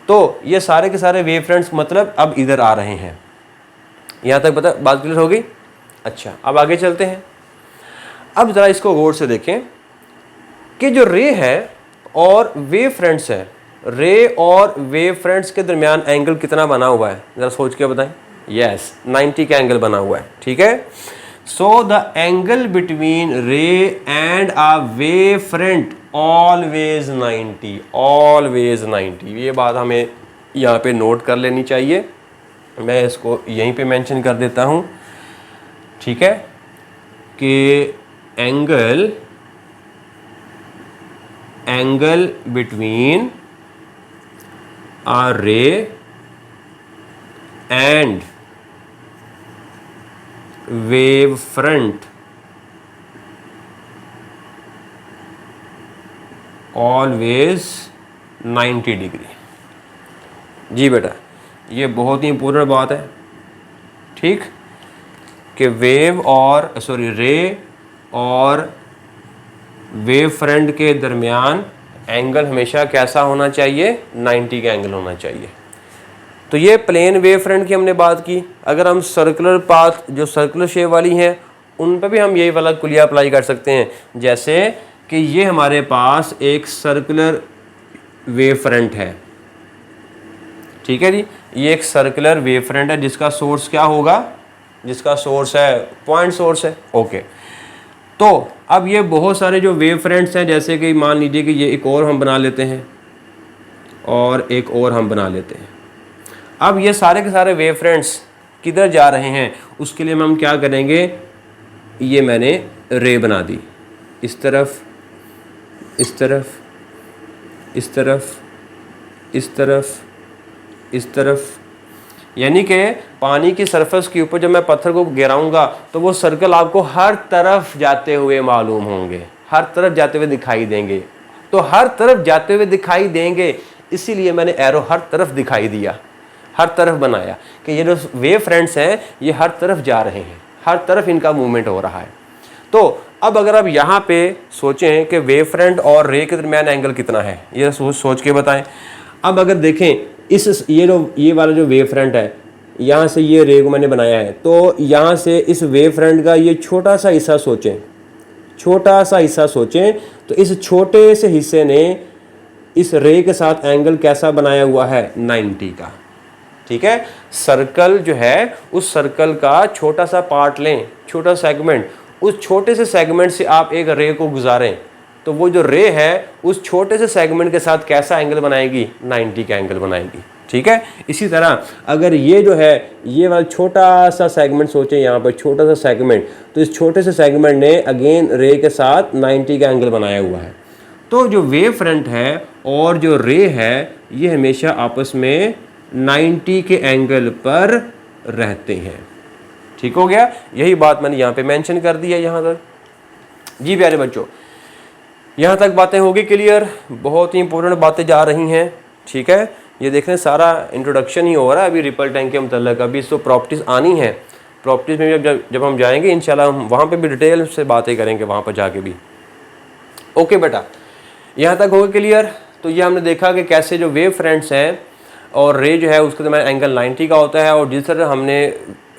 तो ये सारे के सारे वेव फ्रंट्स मतलब अब इधर आ रहे हैं। यहाँ तक बता बात क्लियर हो गई? अच्छा, अब आगे चलते हैं। अब ज़रा इसको गौर से देखें कि जो रे है और वेव फ्रंट्स है, रे और वेव फ्रंट्स के दरमियान एंगल कितना बना हुआ है? ज़रा सोच के बताएं। यस, 90 का एंगल बना हुआ है। ठीक है। सो द एंगल बिटवीन रे and a wave front always 90, always 90। ये बात हमें यहाँ पे नोट कर लेनी चाहिए। मैं इसको यहीं पे मेंशन कर देता हूँ। ठीक है, कि angle between a ray and wave front always 90 degree. जी बेटा, ये बहुत ही इंपॉर्टेंट बात है, ठीक, कि वेव और रे और वेव फ्रंट के दरमियान एंगल हमेशा कैसा होना चाहिए, 90 का एंगल होना चाहिए। तो ये प्लेन वेव फ्रंट की हमने बात की। अगर हम सर्कुलर पाथ जो सर्कुलर शेप वाली हैं उन पर भी हम यही वाला कुलिया अप्लाई कर सकते हैं। जैसे कि ये हमारे पास एक सर्कुलर वेव फ्रंट है, ठीक है जी, ये एक सर्कुलर वेव फ्रंट है जिसका सोर्स क्या होगा, जिसका सोर्स है पॉइंट सोर्स है। ओके, तो अब ये बहुत सारे जो वेव फ्रंट्स हैं, जैसे कि मान लीजिए कि ये एक और हम बना लेते हैं और एक और हम बना लेते हैं। अब ये सारे के सारे वेव फ्रंट्स किधर जा रहे हैं, उसके लिए हम क्या करेंगे, ये मैंने रे बना दी, इस तरफ, इस तरफ, इस तरफ, इस तरफ, इस तरफ, यानी कि पानी की सरफेस के ऊपर जब मैं पत्थर को गिराऊंगा तो वो सर्कल आपको हर तरफ जाते हुए मालूम होंगे, हर तरफ जाते हुए दिखाई देंगे। तो हर तरफ जाते हुए दिखाई देंगे, इसीलिए मैंने एरो हर तरफ दिखाई दिया, हर तरफ बनाया कि ये जो वेव फ्रंट्स हैं ये हर तरफ जा रहे हैं, हर तरफ इनका मूवमेंट हो रहा है। तो अब अगर आप यहाँ पे सोचें कि वेव फ्रंट और रे के दरमियान एंगल कितना है, ये सोच के बताएं। अब अगर देखें ये वाला जो वेव फ्रंट है, यहाँ से ये रे को मैंने बनाया है, तो यहाँ से इस वेव फ्रंट का ये छोटा सा हिस्सा सोचें, छोटा सा हिस्सा सोचें, तो इस छोटे से हिस्से ने इस रे के साथ एंगल कैसा बनाया हुआ है, 90 का, ठीक है। सर्कल जो है उस सर्कल का छोटा सा पार्ट लें, छोटा सेगमेंट, उस छोटे से सेगमेंट से आप एक रे को गुजारें, तो वो जो रे है उस छोटे से सेगमेंट के साथ कैसा एंगल बनाएगी, 90 का एंगल बनाएगी, ठीक है। इसी तरह अगर ये जो है ये वाला छोटा सा सेगमेंट सोचें, यहाँ पर छोटा सा सेगमेंट, तो इस छोटे से सेगमेंट ने अगेन रे के साथ 90 का एंगल बनाया हुआ है। तो जो वेव फ्रंट है और जो रे है ये हमेशा आपस में 90 के एंगल पर रहते हैं, ठीक हो गया। यही बात मैंने यहाँ पे मेंशन कर दी है यहाँ तक। जी प्यारे बच्चों, यहाँ तक बातें होगी क्लियर, बहुत ही इंपॉर्टेंट बातें जा रही हैं, ठीक है। ये देख रहे हैं सारा इंट्रोडक्शन ही हो रहा है अभी रिपल टैंक के मतलब, अभी इसको प्रॉपर्टीज़ आनी है। प्रॉपर्टीज़ में जब हम जाएंगे इंशाल्लाह हम वहाँ पे भी डिटेल से बातें करेंगे, वहाँ पर जाके भी। ओके बेटा, यहाँ तक होगा क्लियर। तो ये हमने देखा कि कैसे जो वेव फ्रंट्स हैं और रे जो है उसके दरमियान एंगल 90 का होता है, और जिस तरह हमने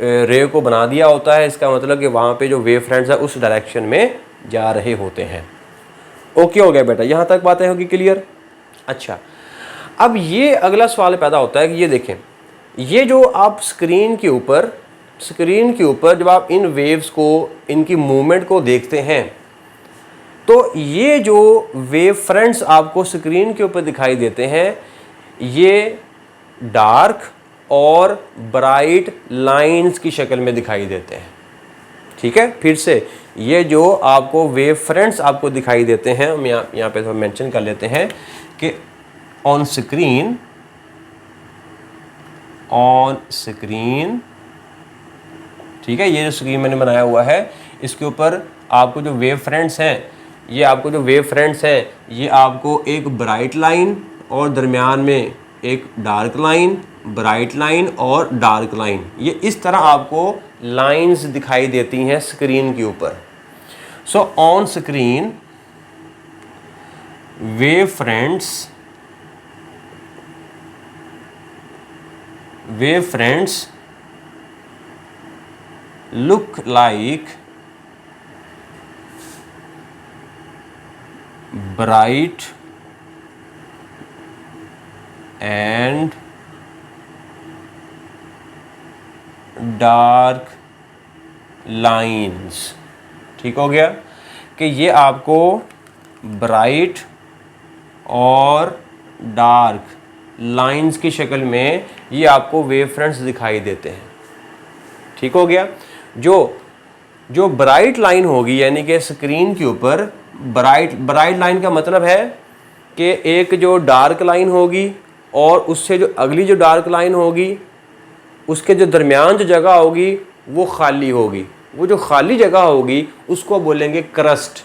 रे को बना दिया होता है इसका मतलब कि वहाँ पे जो वेव फ्रंट्स है उस डायरेक्शन में जा रहे होते हैं। ओके हो गया बेटा, यहाँ तक बातें होगी क्लियर। अच्छा, अब ये अगला सवाल पैदा होता है कि ये देखें, ये जो आप स्क्रीन के ऊपर जब आप इन वेव्स को, इनकी मूवमेंट को देखते हैं, तो ये जो वेव फ्रंट्स आपको स्क्रीन के ऊपर दिखाई देते हैं ये डार्क और ब्राइट लाइंस की शक्ल में दिखाई देते हैं, ठीक है। फिर से ये जो आपको वेव फ्रंट्स आपको दिखाई देते हैं, हम यहाँ पे तो मेंशन कर लेते हैं कि ऑन स्क्रीन, ठीक है। ये जो स्क्रीन मैंने बनाया हुआ है इसके ऊपर आपको जो वेव फ्रंट्स हैं, ये आपको एक ब्राइट लाइन और दरमियान में एक डार्क लाइन, ब्राइट लाइन और डार्क लाइन, ये इस तरह आपको लाइंस दिखाई देती हैं स्क्रीन के ऊपर। So on screen wave fronts look like bright and dark lines, ठीक हो गया कि ये आपको ब्राइट और डार्क लाइंस की शक्ल में ये आपको वेव फ्रंट्स दिखाई देते हैं, ठीक हो गया। जो ब्राइट लाइन होगी यानी कि स्क्रीन के ऊपर ब्राइट लाइन का मतलब है कि एक जो डार्क लाइन होगी और उससे जो अगली जो डार्क लाइन होगी उसके जो दरमियान जो जगह होगी वो खाली होगी, वो जो खाली जगह होगी उसको बोलेंगे क्रस्ट,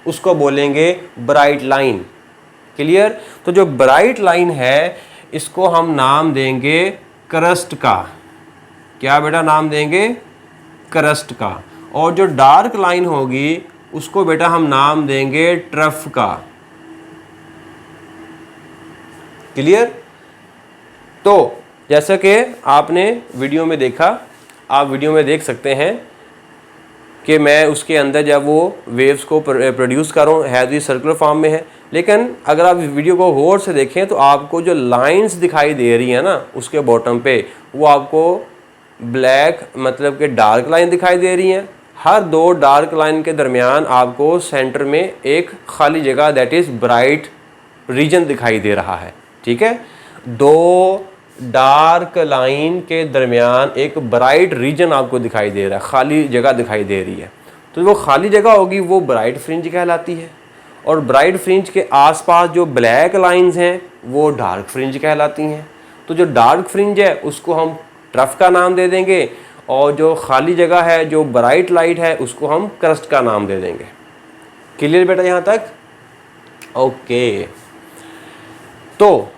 उसको बोलेंगे ब्राइट लाइन। क्लियर? तो जो ब्राइट लाइन है इसको हम नाम देंगे क्रस्ट का। क्या बेटा नाम देंगे? क्रस्ट का। और जो डार्क लाइन होगी उसको बेटा हम नाम देंगे ट्रफ का। क्लियर? तो जैसा कि आपने वीडियो में देखा, आप वीडियो में देख सकते हैं कि मैं उसके अंदर जब वो वेव्स को प्रोड्यूस कर रहा हूँ, है तो ये सर्कुलर फॉर्म में है, लेकिन अगर आप इस वीडियो को गौर से देखें तो आपको जो लाइंस दिखाई दे रही है ना उसके बॉटम पे, वो आपको ब्लैक मतलब कि डार्क लाइन दिखाई दे रही हैं। हर दो डार्क लाइन के दरमियान आपको सेंटर में एक खाली जगह दैट इज़ ब्राइट रीजन दिखाई दे रहा है। ठीक है? दो डार्क लाइन के दरमियान एक ब्राइट रीजन आपको दिखाई दे रहा है, खाली जगह दिखाई दे रही है। तो वो खाली जगह होगी वो ब्राइट फ्रिंज कहलाती है, और ब्राइट फ्रिंज के आसपास जो ब्लैक लाइंस हैं वो डार्क फ्रिंज कहलाती हैं। तो जो डार्क फ्रिंज है उसको हम ट्रफ का नाम दे देंगे, और जो खाली जगह है जो ब्राइट लाइट है उसको हम क्रस्ट का नाम दे देंगे। क्लियर बेटा यहाँ तक? ओके, तो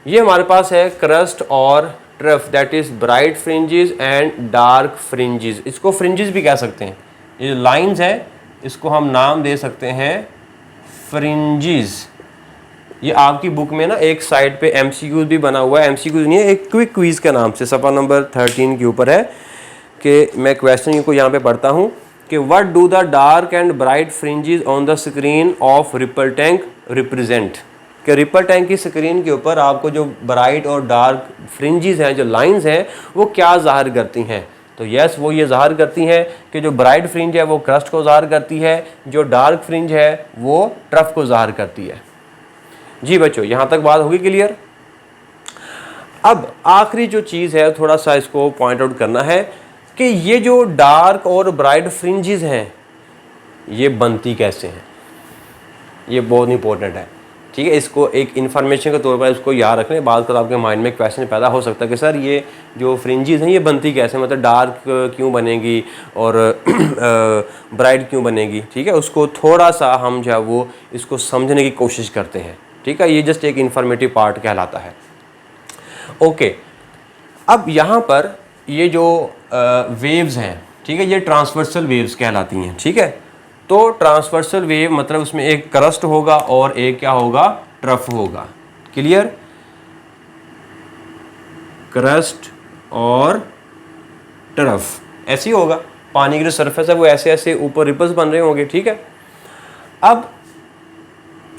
ये हमारे पास है क्रस्ट और trough that is bright fringes and dark fringes. इसको फ्रिंजेस भी कह सकते हैं। ये लाइंस है इसको हम नाम दे सकते हैं फ्रिंजेस। ये आपकी बुक में ना एक साइड पे एमसीक्यूज भी बना हुआ है, एमसीक्यूज नहीं है, एक क्विक क्विज के नाम से सफ़ा नंबर 13 के ऊपर है कि मैं क्वेश्चन को यहाँ पे पढ़ता हूँ कि what do the dark and bright fringes on the screen of ripple tank represent. कि रिपल टैंक की स्क्रीन के ऊपर आपको जो ब्राइट और डार्क फ्रिंजेस हैं, जो लाइंस हैं, वो क्या ज़ाहिर करती हैं। तो यस, वो ये ज़ाहिर करती हैं कि जो ब्राइट फ्रिंज है वो क्रस्ट को ज़ाहिर करती है, जो डार्क फ्रिंज है वो ट्रफ को ज़ाहिर करती है। जी बच्चों, यहाँ तक बात होगी क्लियर? अब आखिरी जो चीज़ है थोड़ा सा इसको पॉइंट आउट करना है कि ये जो डार्क और ब्राइट फ्रिंजेस हैं ये बनती कैसे हैं। ये बहुत इंपॉर्टेंट है। ठीक है? इसको एक इन्फॉर्मेशन के तौर पर इसको याद रखने, बाद में आपके माइंड में क्वेश्चन पैदा हो सकता है कि सर ये जो फ्रिंजेस हैं ये बनती कैसे, मतलब डार्क क्यों बनेगी और ब्राइट क्यों बनेगी। ठीक है? उसको थोड़ा सा हम जो है वो इसको समझने की कोशिश करते हैं। ठीक है? ये जस्ट एक इन्फॉर्मेटिव पार्ट कहलाता है। ओके, अब यहाँ पर ये जो वेव्स हैं, ठीक है, ये ट्रांसवर्सल वेव्स कहलाती हैं। ठीक है? तो ट्रांसवर्सल वेव मतलब उसमें एक क्रस्ट होगा और एक क्या होगा, ट्रफ होगा। क्लियर? क्रस्ट और ट्रफ ऐसे ही होगा। पानी की जो सरफेस है वो ऐसे ऐसे ऊपर रिपल्स बन रहे होंगे। ठीक है? अब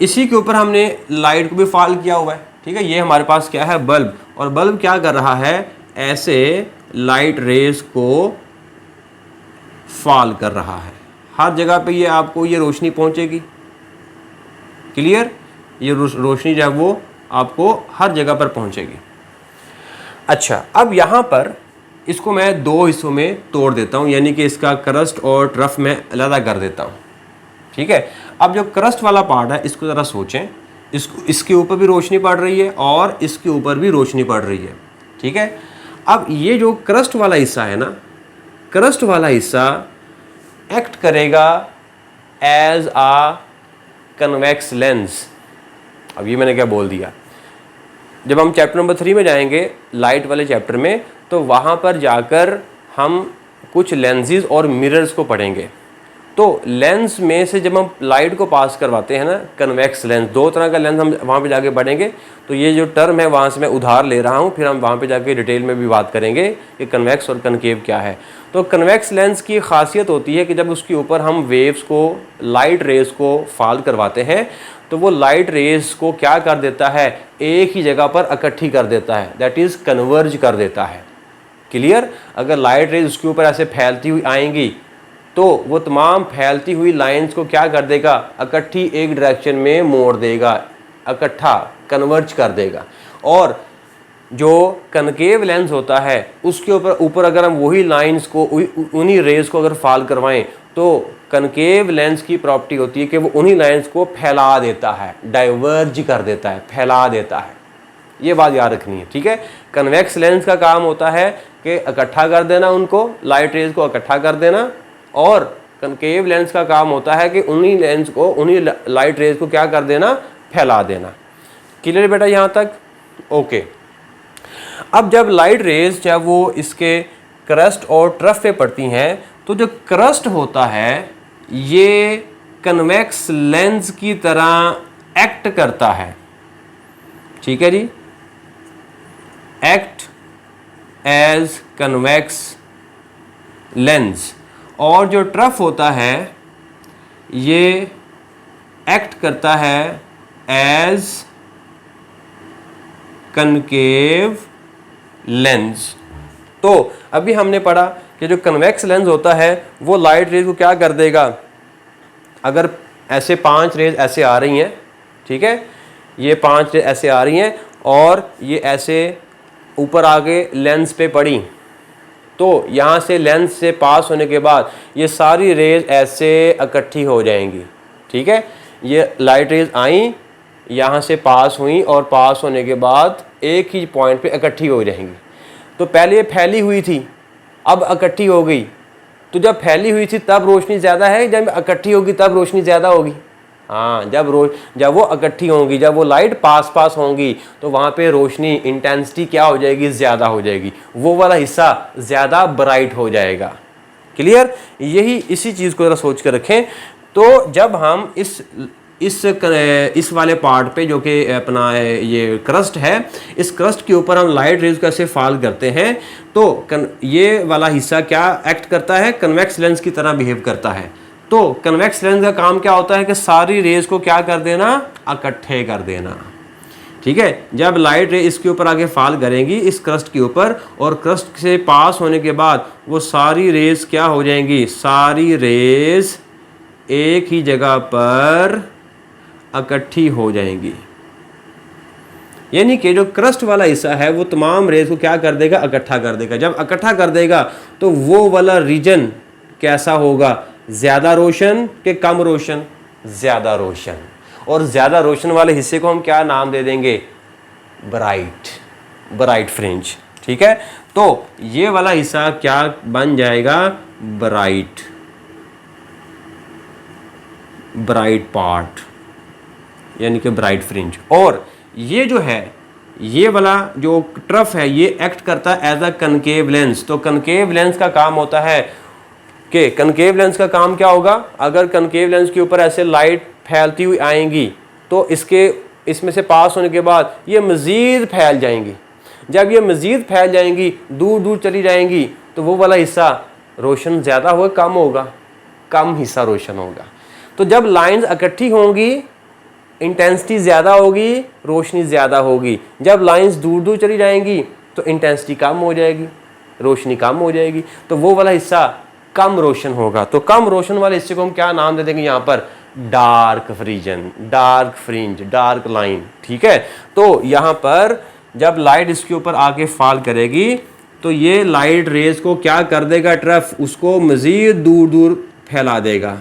इसी के ऊपर हमने लाइट को भी फॉल किया हुआ है। ठीक है? ये हमारे पास क्या है, बल्ब, और बल्ब क्या कर रहा है, ऐसे लाइट रेज को फॉल कर रहा है। हर जगह पे ये आपको ये रोशनी पहुंचेगी। क्लियर? ये रोशनी जो है वो आपको हर जगह पर पहुंचेगी। अच्छा, अब यहाँ पर इसको मैं दो हिस्सों में तोड़ देता हूँ, यानी कि इसका क्रस्ट और ट्रफ में अलग कर देता हूँ। ठीक है? अब जो क्रस्ट वाला पार्ट है इसको ज़रा सोचें, इसके ऊपर भी रोशनी पड़ रही है और इसके ऊपर भी रोशनी पड़ रही है। ठीक है? अब ये जो क्रस्ट वाला हिस्सा है ना, क्रस्ट वाला हिस्सा एक्ट करेगा एज आ कन्वेक्स लेंस। अब ये मैंने क्या बोल दिया, जब हम चैप्टर नंबर 3 में जाएंगे लाइट वाले चैप्टर में, तो वहाँ पर जाकर हम कुछ लेंसेज और मिरर्स को पढ़ेंगे। तो लेंस में से जब हम लाइट को पास करवाते हैं ना, कन्वेक्स लेंस, दो तरह का लेंस हम वहाँ पे जाके पढ़ेंगे। तो ये जो टर्म है वहाँ से मैं उधार ले रहा हूँ, फिर हम वहाँ पे जाके डिटेल में भी बात करेंगे कि कन्वेक्स और कनकेव क्या है। तो कन्वेक्स लेंस की खासियत होती है कि जब उसके ऊपर हम वेव्स को, लाइट रेज को फॉल करवाते हैं, तो वो लाइट रेज को क्या कर देता है, एक ही जगह पर इकट्ठी कर देता है, दैट इज़ कन्वर्ज कर देता है। क्लियर? अगर लाइट रेज उसके ऊपर ऐसे फैलती हुई आएंगी तो वो तमाम फैलती हुई लाइंस को क्या कर देगा, इकट्ठी एक डायरेक्शन में मोड़ देगा, इकट्ठा कन्वर्ज कर देगा। और जो कनकेव लेंस होता है उसके ऊपर अगर हम वही लाइंस को, उन्हीं रेज को अगर फॉल करवाएं, तो कनकेव लेंस की प्रॉपर्टी होती है कि वो उन्हीं लाइंस को फैला देता है, डाइवर्ज कर देता है, फैला देता है। ये बात याद रखनी है। ठीक है? कन्वेक्स लेंस का काम होता है कि इकट्ठा कर देना, उनको लाइट रेज को इकट्ठा कर देना, और कनकेव लेंस का काम होता है कि उन्हीं लेंस को, उन्हीं लाइट रेज को क्या कर देना, फैला देना। क्लियर बेटा यहाँ तक? ओके। अब जब लाइट रेज जब वो इसके क्रस्ट और ट्रफ पे पड़ती हैं तो जो क्रस्ट होता है ये कन्वेक्स लेंस की तरह एक्ट करता है। ठीक है जी, एक्ट एज कन्वेक्स लेंस। और जो ट्रफ होता है ये एक्ट करता है एज कनकेव लेंस। तो अभी हमने पढ़ा कि जो कन्वेक्स लेंस होता है वो लाइट रेज को क्या कर देगा, अगर ऐसे 5 रेज ऐसे आ रही हैं, ठीक है, ये 5 रेज ऐसे आ रही हैं और ये ऐसे ऊपर आगे लेंस पे पड़ी, तो यहाँ से लेंस से पास होने के बाद ये सारी रेज ऐसे इकट्ठी हो जाएंगी। ठीक है, ये लाइट रेज आई, यहाँ से पास हुई और पास होने के बाद एक ही पॉइंट पे इकट्ठी हो जाएंगी। तो पहले ये फैली हुई थी, अब इकट्ठी हो गई। तो जब फैली हुई थी तब रोशनी ज़्यादा है, जब इकट्ठी होगी तब रोशनी ज़्यादा होगी। हाँ, जब वो इकट्ठी होंगी, जब वो लाइट पास होंगी तो वहाँ पे रोशनी इंटेंसिटी क्या हो जाएगी, ज़्यादा हो जाएगी, वो वाला हिस्सा ज़्यादा ब्राइट हो जाएगा। क्लियर? यही इसी चीज़ को ज़रा सोच कर रखें। तो जब हम इस वाले पार्ट पे जो कि अपना ये क्रस्ट है, इस क्रस्ट के ऊपर हम लाइट रेज को ऐसे फॉल करते हैं तो ये वाला हिस्सा क्या एक्ट करता है, कन्वेक्स लेंस की तरह बिहेव करता है। तो कन्वेक्स लेंस का काम क्या होता है कि सारी रेज को क्या कर देना, इकट्ठे कर देना। ठीक है, जब लाइट रे इसके ऊपर आके फॉल करेंगी इस क्रस्ट के ऊपर और क्रस्ट से पास होने के बाद वो सारी रेज क्या हो जाएंगी, सारी रेज एक ही जगह पर इकट्ठी हो जाएंगी। यानी कि जो क्रस्ट वाला हिस्सा है वो तमाम रेज को क्या कर देगा, इकट्ठा कर देगा। जब इकट्ठा कर देगा तो वो वाला रीजन कैसा होगा, ज़्यादा रोशन कि कम रोशन, ज़्यादा रोशन। और ज़्यादा रोशन वाले हिस्से को हम क्या नाम दे देंगे, ब्राइट फ्रिंज। ठीक है, तो ये वाला हिस्सा क्या बन जाएगा, ब्राइट पार्ट, यानी कि ब्राइट फ्रिंज। और ये जो है, ये वाला जो ट्रफ है ये एक्ट करता है एज अ कनकेव लेंस। तो कनकेव लेंस का काम होता है कि कनकेव लेंस का काम क्या होगा, अगर कनकेव लेंस के ऊपर ऐसे लाइट फैलती हुई आएंगी तो इसमें से पास होने के बाद ये मज़ीद फैल जाएंगी। जब ये मज़ीद फैल जाएंगी, दूर दूर चली जाएंगी, तो वो वाला हिस्सा रोशन ज़्यादा होगा कम होगा, कम हिस्सा रोशन होगा। तो जब लाइंस इकट्ठी होंगी इंटेंसिटी ज़्यादा होगी, रोशनी ज़्यादा होगी। जब लाइंस दूर दूर चली जाएंगी तो इंटेंसिटी कम हो जाएगी, रोशनी कम हो जाएगी, तो वो वाला हिस्सा कम रोशन होगा। तो कम रोशन वाले हिस्से को हम क्या नाम दे देंगे यहाँ पर, dark region, dark fringe, dark line. ठीक है, तो यहाँ पर जब लाइट इसके ऊपर आके फॉल करेगी तो ये लाइट रेज को क्या कर देगा, ट्रफ उसको मज़ीद दूर दूर फैला देगा।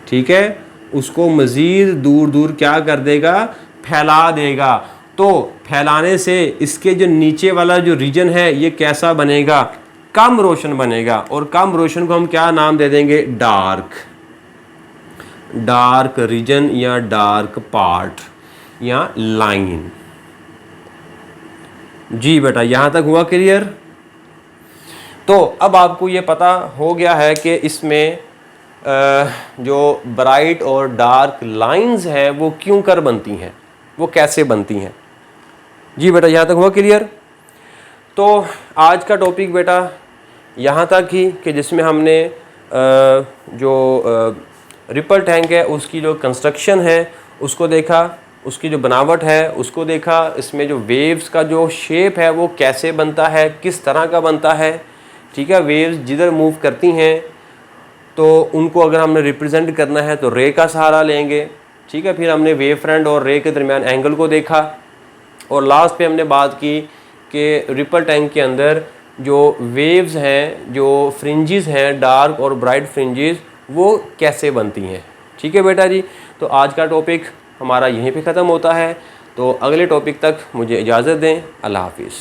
ठीक है, उसको मज़ीद दूर दूर क्या कर देगा, फैला देगा। तो फैलाने से इसके जो नीचे वाला जो रीजन है ये कैसा बनेगा, कम रोशन बनेगा। और कम रोशन को हम क्या नाम दे देंगे, डार्क रीजन या डार्क पार्ट या लाइन। जी बेटा, यहाँ तक हुआ क्लियर? तो अब आपको ये पता हो गया है कि इसमें जो ब्राइट और डार्क लाइंस हैं वो क्यों कर बनती हैं, वो कैसे बनती हैं। जी बेटा, यहाँ तक हुआ क्लियर? तो आज का टॉपिक बेटा यहाँ तक ही कि जिसमें हमने जो रिपल टैंक है उसकी जो कंस्ट्रक्शन है उसको देखा, उसकी जो बनावट है उसको देखा, इसमें जो वेव्स का जो शेप है वो कैसे बनता है, किस तरह का बनता है। ठीक है, वेव्स जिधर मूव करती हैं तो उनको अगर हमने रिप्रेजेंट करना है तो रे का सहारा लेंगे। ठीक है, फिर हमने वेव फ्रंट और रे के दरमियान एंगल को देखा और लास्ट पे हमने बात की कि रिपल टैंक के अंदर जो वेव्स हैं, जो फ्रिंजेस हैं, डार्क और ब्राइट फ्रिंजेस, वो कैसे बनती हैं। ठीक है बेटा जी, तो आज का टॉपिक हमारा यहीं पे ख़त्म होता है। तो अगले टॉपिक तक मुझे इजाज़त दें। अल्लाह हाफिज़।